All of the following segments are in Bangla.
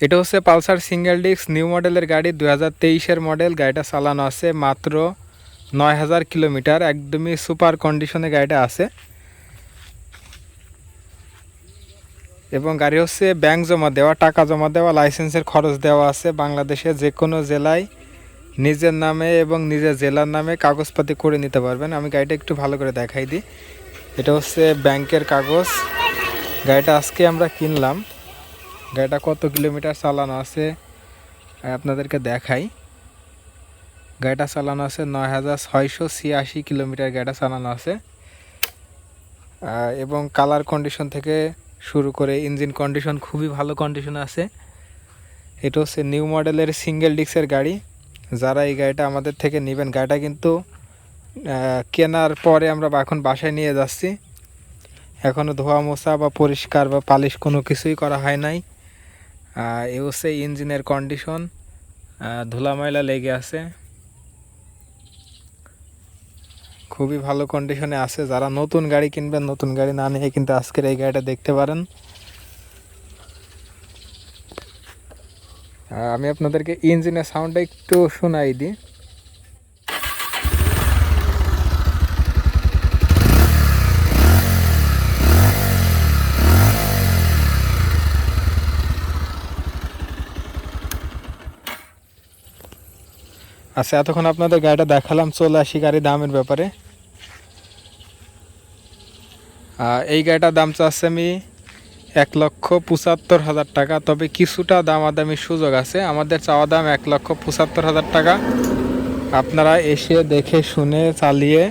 এটা হচ্ছে পালসার সিঙ্গেল ডিস্ক নিউ মডেলের গাড়ি, 2023-এর মডেল। গাড়িটা চালানো আছে মাত্র 9000 কিলোমিটার, একদমই সুপার কন্ডিশনে গাড়িটা আছে। এবং গাড়ি হচ্ছে ব্যাংক জমা দেওয়া, টাকা জমা দেওয়া, লাইসেন্সের খরচ দেওয়া আছে। বাংলাদেশে যে কোনো জেলায় নিজের নামে এবং নিজের জেলার নামে কাগজপাতি করে নিতে পারবেন। আমি গাড়িটা একটু ভালো করে দেখাই দিই। এটা হচ্ছে ব্যাংকের কাগজ। গাড়িটা আজকে আমরা কিনলাম। গাড়িটা কত কিলোমিটার চালানো আছে আপনাদেরকে দেখাই। গাড়িটা চালানো আছে 9686 কিলোমিটার গাড়িটা চালানো আছে। এবং কালার কন্ডিশন থেকে শুরু করে ইঞ্জিন কন্ডিশন খুবই ভালো কন্ডিশনে আছে। এটা হচ্ছে নিউ মডেলের সিঙ্গেল ডিস্কের গাড়ি। যারা এই গাড়িটা আমাদের থেকে নেবেন, গাড়িটা কিন্তু কেনার পরে আমরা এখন বাসায় নিয়ে যাচ্ছি। এখনও ধোয়া মোছা বা পরিষ্কার বা পালিশ কোনো কিছুই করা হয় নাই। এ হচ্ছে ইঞ্জিনের কন্ডিশন, ধুলা ময়লা লেগে আছে, খুবই ভালো কন্ডিশনে আছে। যারা নতুন গাড়ি কিনবেন, নতুন গাড়ি না নিয়ে কিন্তু আজকের এই গাড়িটা দেখতে পারেন। আমি আপনাদেরকে ইঞ্জিনের সাউন্ডটা একটু শোনাই দিই। আচ্ছা, এতক্ষণ আপনাদের গাড়িটা দেখালাম, চলে আসি গাড়ির দামের ব্যাপারে। এই গাড়িটার দাম চাচ্ছে আমি 1,75,000 টাকা। তবে কিছুটা দামাদামির সুযোগ আছে। আমাদের চাওয়া দাম 1,75,000 টাকা। আপনারা এসে দেখে শুনে চালিয়ে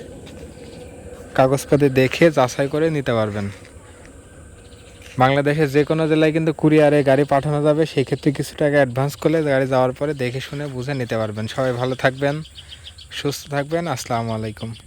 কাগজপাতি দেখে যাচাই করে নিতে পারবেন। বাংলাদেশের যে কোনো জেলায় কিন্তু কুরিয়ারে গাড়ি পাঠানো যাবে। সেই ক্ষেত্রে কিছু টাকা অ্যাডভান্স করলে গাড়ি যাওয়ার পরে দেখে শুনে বুঝে নিতে পারবেন। সবাই ভালো থাকবেন, সুস্থ থাকবেন। আসসালামু আলাইকুম।